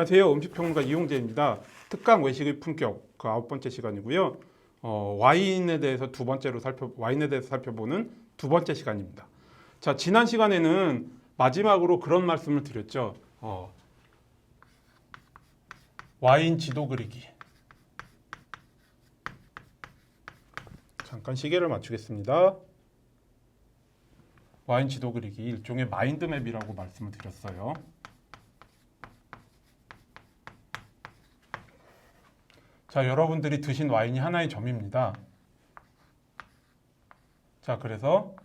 안녕하세요. 음식평론가 이용재입니다. 특강 외식의 품격 그 9번째 시간이고요. 와인에 대해서 살펴보는 두 번째 시간입니다. 자, 지난 시간에는 마지막으로 그런 말씀을 드렸죠. 와인 지도 그리기. 잠깐 시계를 맞추겠습니다. 와인 지도 그리기 일종의 마인드맵이라고 말씀을 드렸어요. 자, 여러분들이 드신 와인이 하나의 점입니다. 자, 그래서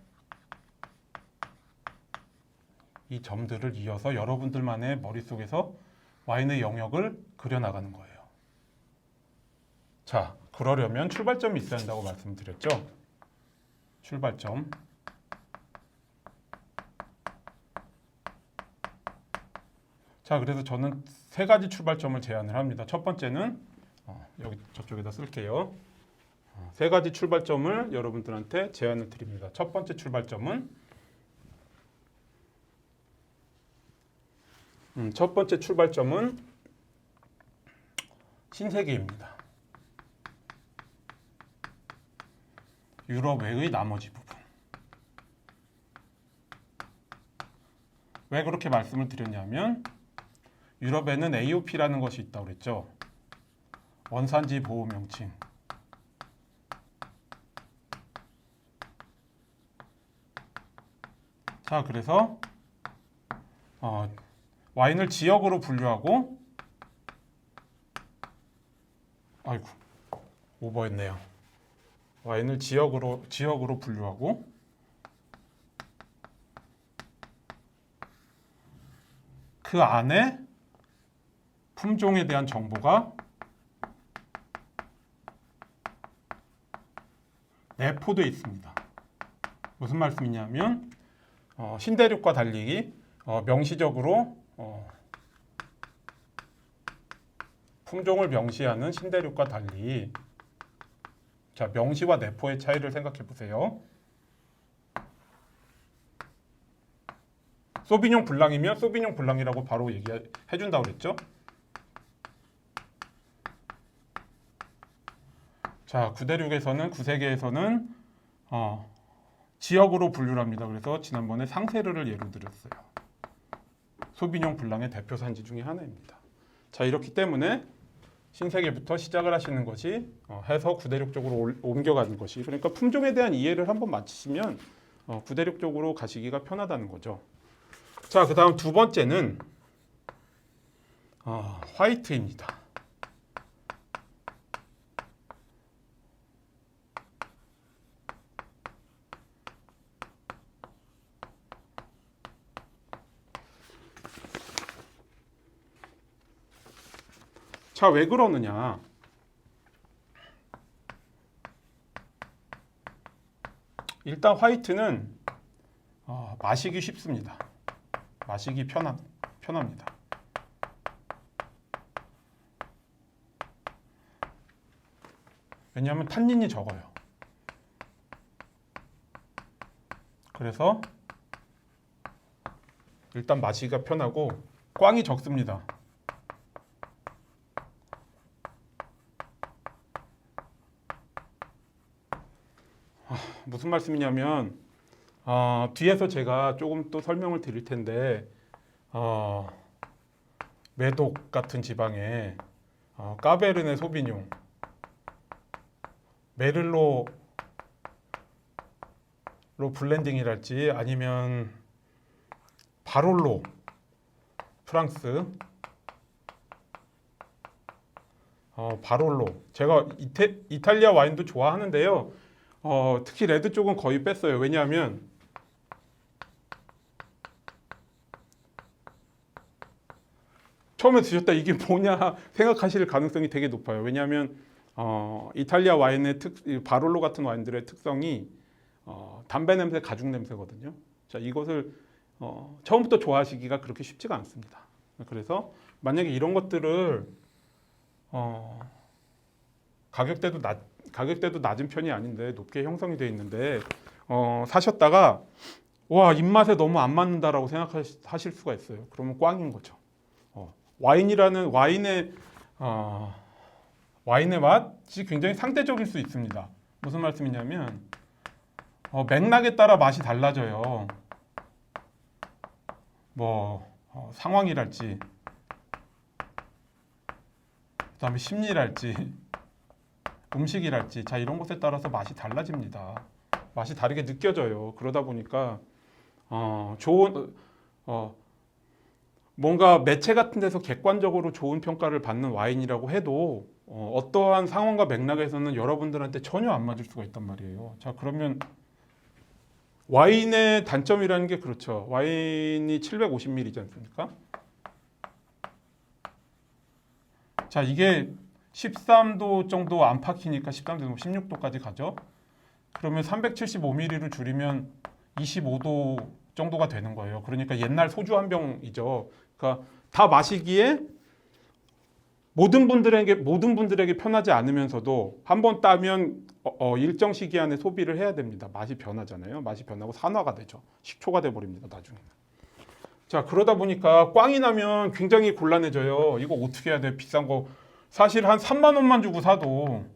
이 점들을 이어서 여러분들만의 머릿속에서 와인의 영역을 그려나가는 거예요. 자, 그러려면 출발점이 있어야 한다고 말씀드렸죠. 출발점. 자, 그래서 저는 세 가지 출발점을 제안을 합니다. 첫 번째는 여기 저쪽에다 쓸게요. 세 가지 출발점을 여러분들한테 제안을 드립니다. 첫 번째 출발점은 신세계입니다. 유럽 외의 나머지 부분. 왜 그렇게 말씀을 드렸냐면 유럽에는 AOP라는 것이 있다고 그랬죠. 원산지 보호 명칭. 자, 그래서 와인을 지역으로 분류하고 아이고 오버했네요. 와인을 지역으로 분류하고 그 안에 품종에 대한 정보가 내포되어 있습니다. 무슨 말씀이냐면 신대륙과 달리 명시적으로 품종을 명시하는 신대륙과 달리 자, 명시와 내포의 차이를 생각해 보세요. 소비뇽 블랑이면 소비뇽 블랑이라고 바로 얘기해 준다고 그랬죠. 자, 구세계에서는 지역으로 분류를 합니다. 그래서 지난번에 상세르를 예로 들었어요. 소비뇽 블랑의 대표 산지 중에 하나입니다. 자, 이렇기 때문에 신세계부터 시작을 하시는 것이 해서 구대륙 쪽으로 옮겨가는 것이, 그러니까 품종에 대한 이해를 한번 마치시면 구대륙 쪽으로 가시기가 편하다는 거죠. 자, 그 다음 두 번째는 화이트입니다. 자, 왜 그러느냐? 일단 화이트는 마시기 쉽습니다. 마시기 편합니다. 왜냐하면 탄닌이 적어요. 그래서 일단 마시기가 편하고 꽝이 적습니다. 무슨 말씀이냐면 뒤에서 제가 조금 또 설명을 드릴 텐데 메독 같은 지방에 까베르네 소비뇽, 메를로 블렌딩이랄지 아니면 바롤로 프랑스, 바롤로 제가 이탈리아 와인도 좋아하는데요. 특히 레드 쪽은 거의 뺐어요. 왜냐하면 처음에 드셨다 이게 뭐냐 생각하실 가능성이 되게 높아요. 왜냐하면 이탈리아 와인의 바롤로 같은 와인들의 특성이 담배 냄새, 가죽 냄새거든요. 자, 이것을 처음부터 좋아하시기가 그렇게 쉽지가 않습니다. 그래서 만약에 이런 것들을 가격대도 낮은 편이 아닌데 높게 형성이 되어 있는데 사셨다가 와, 입맛에 너무 안 맞는다라고 생각하실 수가 있어요. 그러면 꽝인 거죠. 와인의 맛이 굉장히 상대적일 수 있습니다. 무슨 말씀이냐면 맥락에 따라 맛이 달라져요. 상황이랄지, 그다음에 심리랄지, 음식이랄지, 자 이런 것에 따라서 맛이 달라집니다. 맛이 다르게 느껴져요. 그러다 보니까 좋은 뭔가 매체 같은 데서 객관적으로 좋은 평가를 받는 와인이라고 해도 어떠한 상황과 맥락에서는 여러분들한테 전혀 안 맞을 수가 있단 말이에요. 자, 그러면 와인의 단점이라는 게 그렇죠. 와인이 750ml이지 않습니까? 자, 이게 13도 정도 안팎이니까 13도, 16도까지 가죠. 그러면 375ml를 줄이면 25도 정도가 되는 거예요. 그러니까 옛날 소주 한 병이죠. 그러니까 다 마시기에 모든 분들에게 편하지 않으면서도 한번 따면 일정 시기 안에 소비를 해야 됩니다. 맛이 변하잖아요. 맛이 변하고 산화가 되죠. 식초가 돼 버립니다. 나중에는. 자, 그러다 보니까 꽝이 나면 굉장히 곤란해져요. 이거 어떻게 해야 돼? 비싼 거 사실 한 3만 원만 주고 사도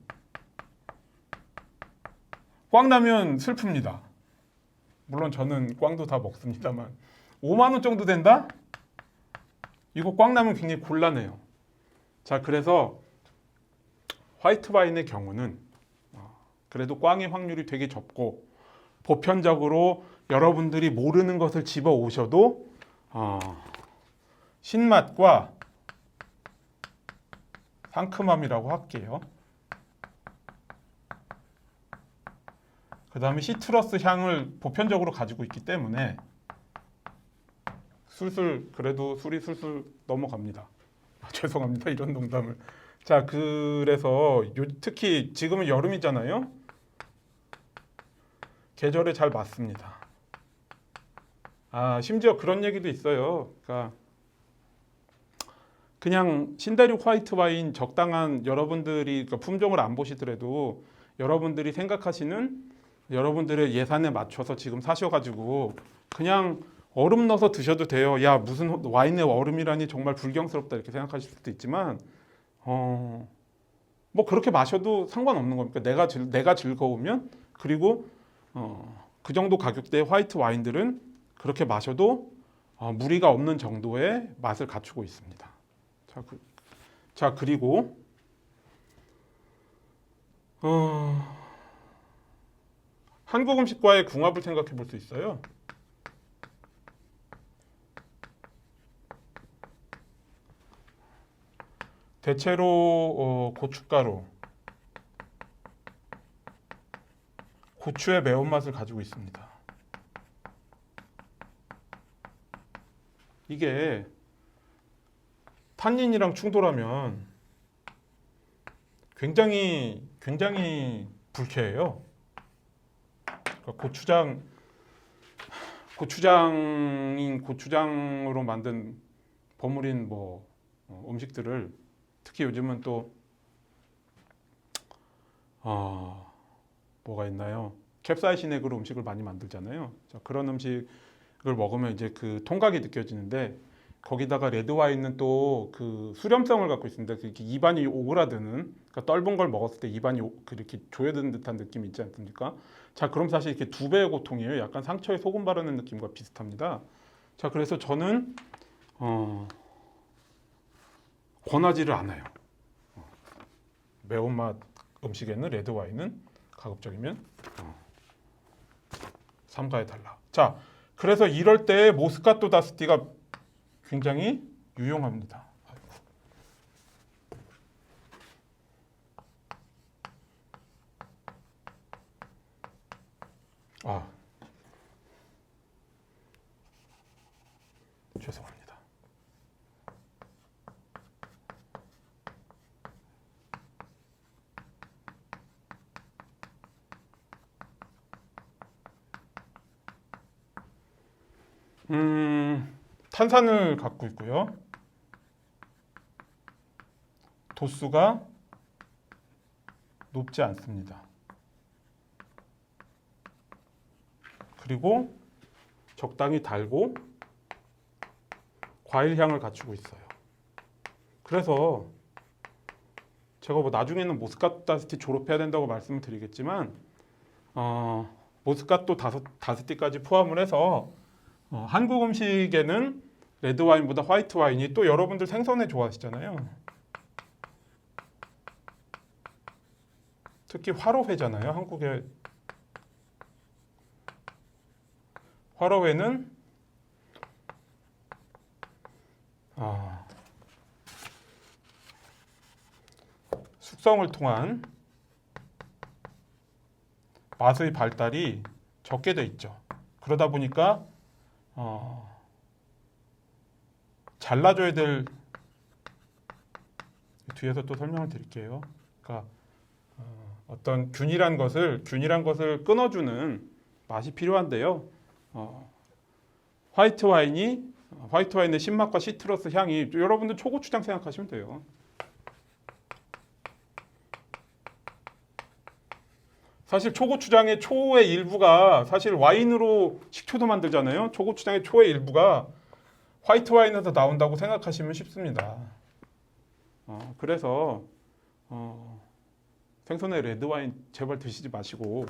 꽝 나면 슬픕니다. 물론 저는 꽝도 다 먹습니다만 5만 원 정도 된다? 이거 꽝 나면 굉장히 곤란해요. 자, 그래서 화이트 와인의 경우는 그래도 꽝의 확률이 되게 적고 보편적으로 여러분들이 모르는 것을 집어 오셔도 신맛과 상큼함이라고 할게요. 그 다음에 시트러스 향을 보편적으로 가지고 있기 때문에 그래도 술이 술술 넘어갑니다. 죄송합니다. 이런 농담을. 자, 그래서 특히 지금은 여름이잖아요. 계절에 잘 맞습니다. 심지어 그런 얘기도 있어요. 그러니까 그냥 신대륙 화이트 와인 적당한 여러분들이 품종을 안 보시더라도 여러분들이 생각하시는 여러분들의 예산에 맞춰서 지금 사셔가지고 그냥 얼음 넣어서 드셔도 돼요. 야, 무슨 와인에 얼음이라니 정말 불경스럽다 이렇게 생각하실 수도 있지만 뭐 그렇게 마셔도 상관없는 겁니까? 내가 즐거우면 그리고 그 정도 가격대의 화이트 와인들은 그렇게 마셔도 무리가 없는 정도의 맛을 갖추고 있습니다. 자, 그리고 한국 음식과의 궁합을 생각해 볼 수 있어요. 대체로 고춧가루, 고추의 매운맛을 가지고 있습니다. 이게 탄닌이랑 충돌하면 굉장히 불쾌해요. 그러니까 고추장으로 만든 버무린 음식들을 특히 요즘은 또 뭐가 있나요? 캡사이신액으로 음식을 많이 만들잖아요. 자, 그런 음식을 먹으면 이제 그 통각이 느껴지는데 거기다가 레드 와인은 또 그 수렴성을 갖고 있습니다. 이렇게 입안이 오그라드는, 그러니까 떫은 걸 먹었을 때 입안이 이렇게 조여드는 듯한 느낌이 있지 않습니까? 자, 그럼 사실 이렇게 두 배의 고통이에요. 약간 상처에 소금 바르는 느낌과 비슷합니다. 자, 그래서 저는 권하지를 않아요. 매운맛 음식에는 레드 와인은 가급적이면 삼가해달라. 자, 그래서 이럴 때 모스카토 다스티가 굉장히 유용합니다. 죄송합니다. 탄산을 갖고 있고요. 도수가 높지 않습니다. 그리고 적당히 달고 과일 향을 갖추고 있어요. 그래서 제가 뭐 나중에는 모스카토 졸업해야 된다고 말씀을 드리겠지만 모스카토 다스티까지 포함을 해서 한국 음식에는 레드 와인보다 화이트 와인이, 또 여러분들 생선회 좋아하시잖아요. 특히 화로회잖아요. 한국의 화로회는 숙성을 통한 맛의 발달이 적게 돼 있죠. 그러다 보니까 잘라줘야 될, 뒤에서 또 설명을 드릴게요. 그러니까 어떤 균일한 것을 끊어주는 맛이 필요한데요. 화이트 와인의 신맛과 시트러스 향이, 여러분들 초고추장 생각하시면 돼요. 사실 초고추장의 초의 일부가, 사실 와인으로 식초도 만들잖아요. 초고추장의 초의 일부가 화이트 와인에서 나온다고 생각하시면 쉽습니다. 그래서 생선의 레드 와인 제발 드시지 마시고,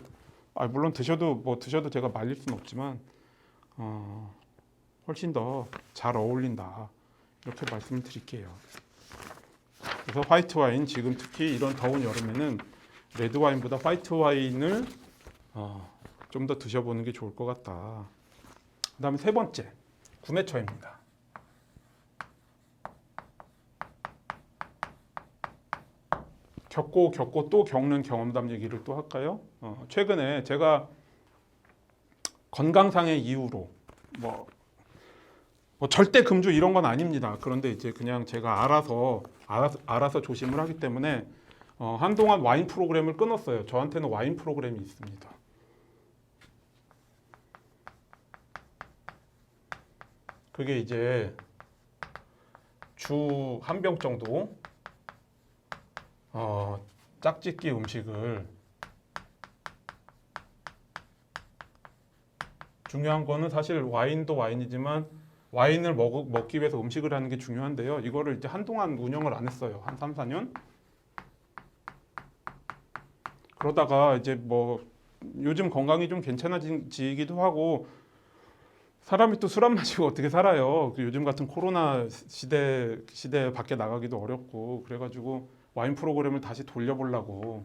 물론 드셔도 제가 말릴 수는 없지만 훨씬 더 잘 어울린다, 이렇게 말씀을 드릴게요. 그래서 화이트 와인, 지금 특히 이런 더운 여름에는 레드 와인보다 화이트 와인을 좀 더 드셔보는 게 좋을 것 같다. 그 다음에 세 번째, 구매처입니다. 겪고 또 겪는 경험담 얘기를 또 할까요? 최근에 제가 건강상의 이유로 뭐 절대 금주 이런 건 아닙니다. 그런데 이제 그냥 제가 알아서 조심을 하기 때문에 한동안 와인 프로그램을 끊었어요. 저한테는 와인 프로그램이 있습니다. 그게 이제 주 한 병 정도 짝짓기 음식을, 중요한 거는 사실 와인도 와인이지만 와인을 먹기 위해서 음식을 하는 게 중요한데요. 이거를 이제 한동안 운영을 안 했어요. 한 3, 4년? 그러다가 이제 뭐 요즘 건강이 좀 괜찮아지기도 하고, 사람이 또 술 안 마시고 어떻게 살아요. 요즘 같은 코로나 시대에 밖에 나가기도 어렵고, 그래가지고 와인 프로그램을 다시 돌려보려고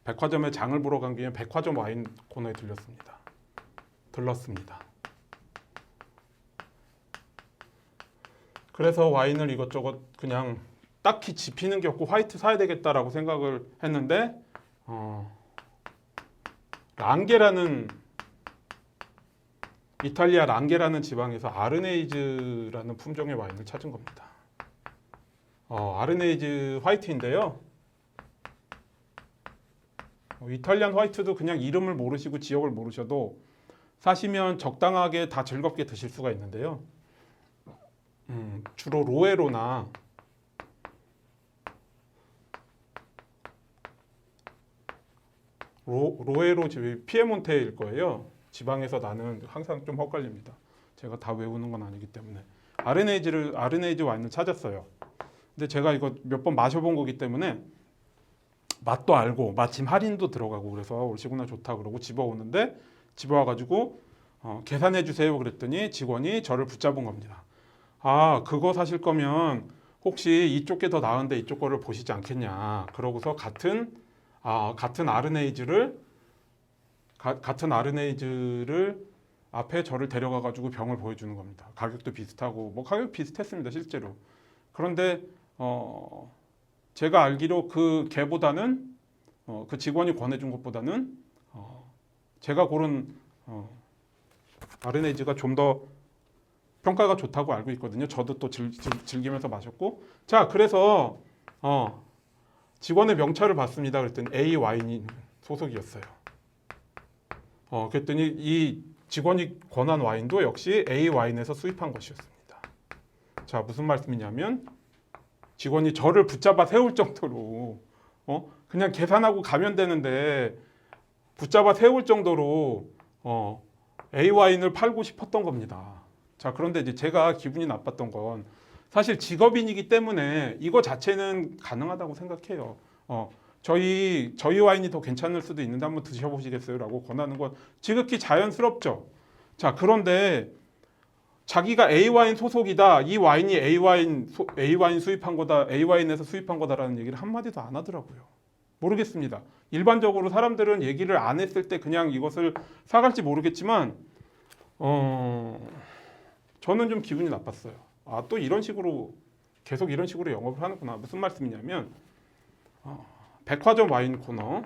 백화점에 장을 보러 간 김에 백화점 와인 코너에 들렀습니다. 그래서 와인을 이것저것 그냥 딱히 지피는 게 없고 화이트 사야 되겠다라고 생각을 했는데 이탈리아 랑게라는 지방에서 아르네이즈라는 품종의 와인을 찾은 겁니다. 아르네이즈 화이트인데요. 이탈리안 화이트도 그냥 이름을 모르시고 지역을 모르셔도 사시면 적당하게 다 즐겁게 드실 수가 있는데요. 주로 로에로나 로에로 피에몬테일 거예요. 지방에서 나는, 항상 좀 헷갈립니다. 제가 다 외우는 건 아니기 때문에. 아르네이즈 와인을 찾았어요. 근데 제가 이거 몇 번 마셔본 거기 때문에 맛도 알고 마침 할인도 들어가고 그래서 올시구나 좋다 그러고 집어오는데, 집어와가지고 계산해 주세요 그랬더니 직원이 저를 붙잡은 겁니다. 그거 사실 거면 혹시 이쪽 게 더 나은데 이쪽 거를 보시지 않겠냐. 그러고서 같은 아르네이즈를 앞에 저를 데려가가지고 병을 보여주는 겁니다. 가격도 비슷하고, 뭐 가격 비슷했습니다 실제로. 그런데 제가 알기로 그 개보다는 그 직원이 권해준 것보다는 제가 고른 아르네이즈가 좀 더 평가가 좋다고 알고 있거든요. 저도 또 즐기면서 마셨고. 자, 그래서 직원의 명찰을 받습니다. 그랬더니 A 와인이 소속이었어요. 그랬더니 이 직원이 권한 와인도 역시 A 와인에서 수입한 것이었습니다. 자, 무슨 말씀이냐면 직원이 저를 붙잡아 세울 정도로 그냥 계산하고 가면 되는데 붙잡아 세울 정도로 A 와인을 팔고 싶었던 겁니다. 자, 그런데 이제 제가 기분이 나빴던 건 사실 직업인이기 때문에 이거 자체는 가능하다고 생각해요. 저희 와인이 더 괜찮을 수도 있는데 한번 드셔보시겠어요? 라고 권하는 건 지극히 자연스럽죠. 자, 그런데 자기가 A 와인 소속이다. 이 와인이 A 와인 수입한 거다. A 와인에서 수입한 거다라는 얘기를 한마디도 안 하더라고요. 모르겠습니다. 일반적으로 사람들은 얘기를 안 했을 때 그냥 이것을 사갈지 모르겠지만 저는 좀 기분이 나빴어요. 아, 또 이런 식으로 계속 이런 식으로 영업을 하는구나. 무슨 말씀이냐면 백화점 와인 코너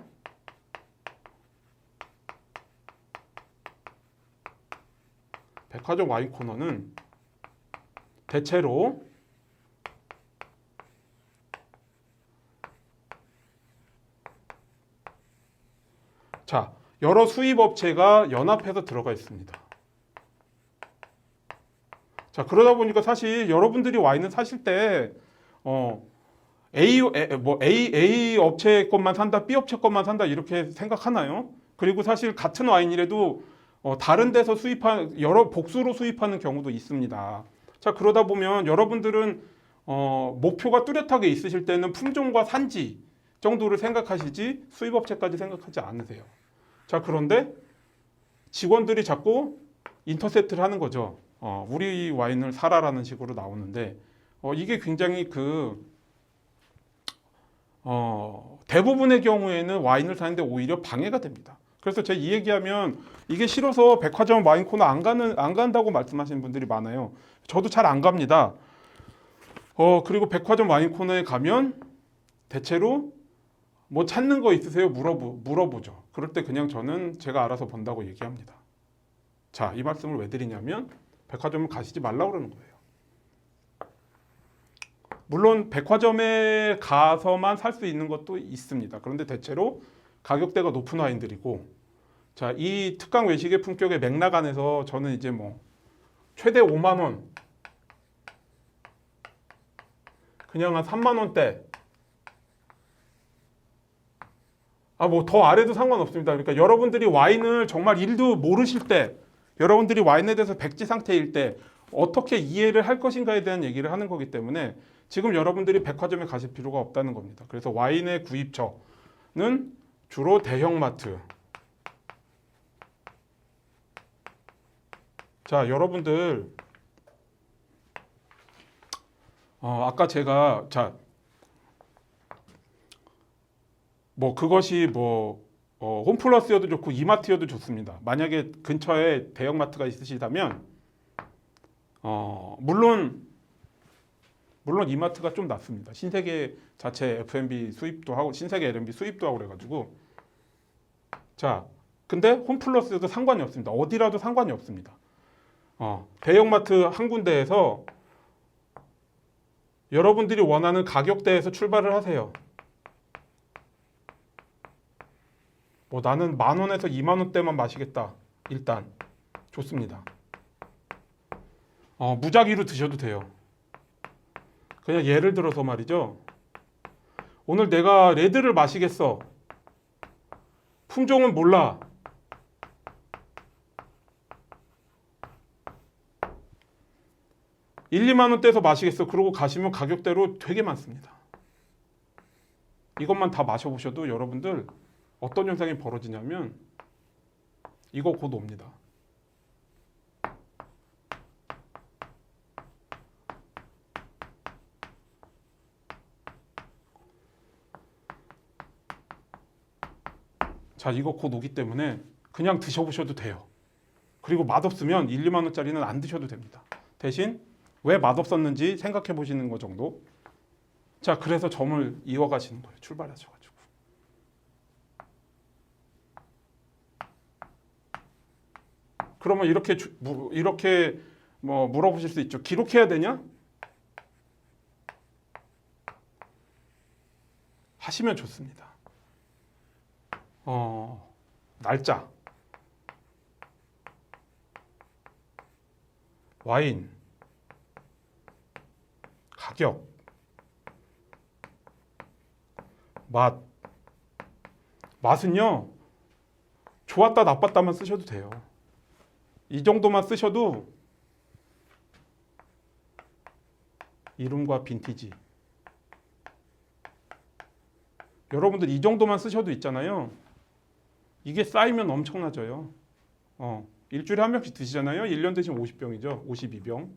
백화점 와인 코너는 대체로 자, 여러 수입 업체가 연합해서 들어가 있습니다. 자, 그러다 보니까 사실 여러분들이 와인을 사실 때 A 업체 것만 산다, B 업체 것만 산다 이렇게 생각하나요? 그리고 사실 같은 와인이라도 다른 데서 수입한 여러 복수로 수입하는 경우도 있습니다. 자, 그러다 보면 여러분들은 목표가 뚜렷하게 있으실 때는 품종과 산지 정도를 생각하시지 수입 업체까지 생각하지 않으세요. 자, 그런데 직원들이 자꾸 인터셉트를 하는 거죠. 우리 와인을 사라라는 식으로 나오는데 이게 굉장히 대부분의 경우에는 와인을 사는데 오히려 방해가 됩니다. 그래서 제가 이 얘기하면 이게 싫어서 백화점 와인 코너 안 간다고 말씀하시는 분들이 많아요. 저도 잘 안 갑니다. 그리고 백화점 와인 코너에 가면 대체로 뭐 찾는 거 있으세요? 물어보죠. 그럴 때 그냥 저는 제가 알아서 본다고 얘기합니다. 자, 이 말씀을 왜 드리냐면 백화점을 가시지 말라고 그러는 거예요. 물론 백화점에 가서만 살 수 있는 것도 있습니다. 그런데 대체로 가격대가 높은 와인들이고, 자, 이 특강 외식의 품격의 맥락 안에서 저는 이제 뭐 최대 5만 원, 그냥 한 3만 원대, 뭐 더 아래도 상관없습니다. 그러니까 여러분들이 와인을 정말 일도 모르실 때, 여러분들이 와인에 대해서 백지 상태일 때 어떻게 이해를 할 것인가에 대한 얘기를 하는 거기 때문에 지금 여러분들이 백화점에 가실 필요가 없다는 겁니다. 그래서 와인의 구입처는 주로 대형마트. 자, 여러분들 아까 제가 뭐 그것이 홈플러스여도 좋고 이마트여도 좋습니다. 만약에 근처에 대형마트가 있으시다면 물론 이마트가 좀 낫습니다. 신세계 자체 F&B 수입도 하고 신세계 L&B 수입도 하고 그래가지고 자, 근데 홈플러스여도 상관이 없습니다. 어디라도 상관이 없습니다. 대형마트 한 군데에서 여러분들이 원하는 가격대에서 출발을 하세요. 뭐 나는 10,000원에서 20,000원대만 마시겠다. 일단 좋습니다. 무작위로 드셔도 돼요. 그냥 예를 들어서 말이죠. 오늘 내가 레드를 마시겠어. 품종은 몰라. $1, 2만 원대에서 마시겠어. 그러고 가시면 가격대로 되게 많습니다. 이것만 다 마셔보셔도 여러분들 어떤 현상이 벌어지냐면 이거 곧 옵니다. 자, 이거 곧 오기 때문에 그냥 드셔보셔도 돼요. 그리고 맛없으면 1, 2만 원짜리는 안 드셔도 됩니다. 대신 왜 맛없었는지 생각해 보시는 거 정도. 자, 그래서 점을 이어가시는 거예요. 출발하셔가지고. 그러면 이렇게 뭐 물어보실 수 있죠. 기록해야 되냐? 하시면 좋습니다. 날짜, 와인, 가격, 맛은요, 좋았다 나빴다만 쓰셔도 돼요. 이 정도만 쓰셔도 이름과 빈티지. 여러분들 이 정도만 쓰셔도 있잖아요. 이게 쌓이면 엄청나져요. 일주일에 한 병씩 드시잖아요. 1년 드시면 50병이죠. 52병.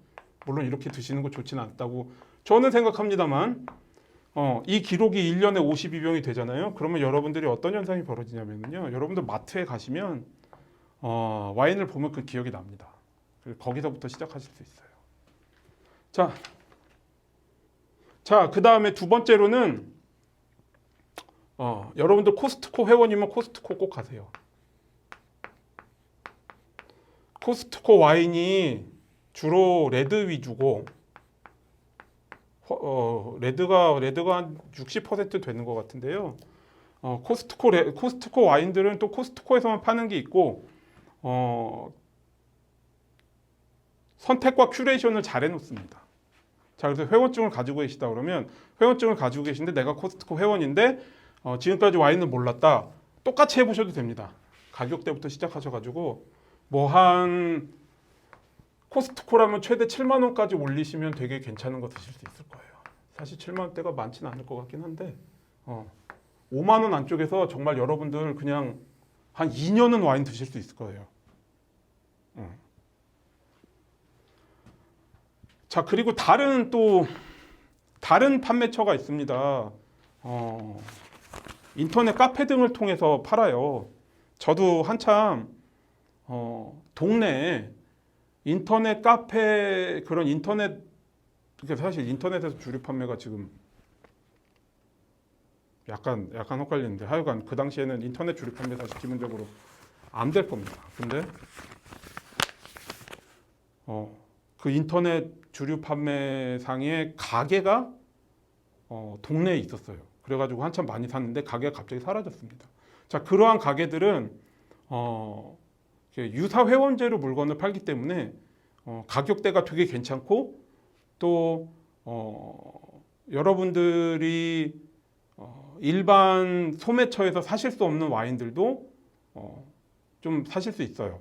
물론 이렇게 드시는 거 좋지는 않다고 저는 생각합니다만 이 기록이 1년에 52병이 되잖아요. 그러면 여러분들이 어떤 현상이 벌어지냐면요. 여러분들 마트에 가시면 와인을 보면 그 기억이 납니다. 거기서부터 시작하실 수 있어요. 자, 그 다음에 두 번째로는 여러분들 코스트코 회원이면 코스트코 꼭 가세요. 코스트코 와인이 주로 레드 위주고 레드가 한 60% 되는 것 같은데요. 코스트코 와인들은 또 코스트코에서만 파는 게 있고 선택과 큐레이션을 잘 해놓습니다. 자, 그래서 회원증을 가지고 계시다 그러면 회원증을 가지고 계신데 내가 코스트코 회원인데 지금까지 와인을 몰랐다. 똑같이 해보셔도 됩니다. 가격대부터 시작하셔가지고 뭐 한 코스트코라면 최대 7만 원까지 올리시면 되게 괜찮은 거 드실 수 있을 거예요. 사실 7만 원대가 많지는 않을 것 같긴 한데 5만 원 안쪽에서 정말 여러분들 그냥 한 2년은 와인 드실 수 있을 거예요. 자, 그리고 다른 판매처가 있습니다. 인터넷 카페 등을 통해서 팔아요. 저도 한참 동네에 인터넷 카페 그런 인터넷 사실 인터넷에서 주류 판매가 지금 약간 헷갈리는데 하여간 그 당시에는 인터넷 주류 판매 사실 기본적으로 안 될 겁니다. 근데 그 인터넷 주류 판매상의 가게가 동네에 있었어요. 그래가지고 한참 많이 샀는데 가게가 갑자기 사라졌습니다. 자, 그러한 가게들은 유사 회원제로 물건을 팔기 때문에 가격대가 되게 괜찮고 또 여러분들이 일반 소매처에서 사실 수 없는 와인들도 좀 사실 수 있어요.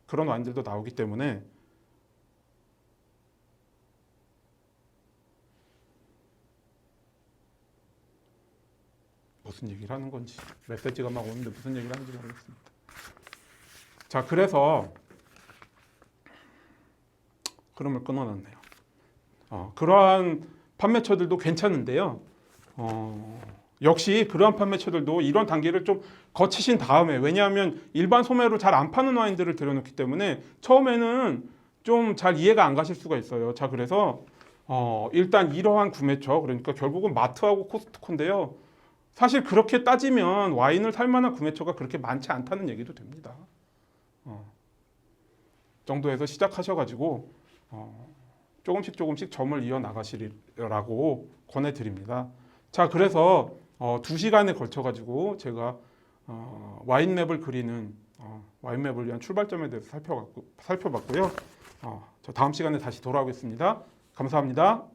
그런 와인들도 나오기 때문에 무슨 얘기를 하는 건지 메시지가 막 오는데 무슨 얘기를 하는지 모르겠습니다. 자, 그래서 흐름을 끊어놨네요. 그러한 판매처들도 괜찮은데요. 역시 그러한 판매처들도 이런 단계를 좀 거치신 다음에 왜냐하면 일반 소매로 잘 안 파는 와인들을 들여놓기 때문에 처음에는 좀 잘 이해가 안 가실 수가 있어요. 자, 그래서 일단 이러한 구매처 그러니까 결국은 마트하고 코스트코인데요. 사실 그렇게 따지면 와인을 살 만한 구매처가 그렇게 많지 않다는 얘기도 됩니다. 정도에서 시작하셔가지고 조금씩 점을 이어 나가시라고 권해드립니다. 자, 그래서 2시간에 걸쳐가지고 제가 와인맵을 그리는 와인맵을 위한 출발점에 대해서 살펴봤고요. 저 다음 시간에 다시 돌아오겠습니다. 감사합니다.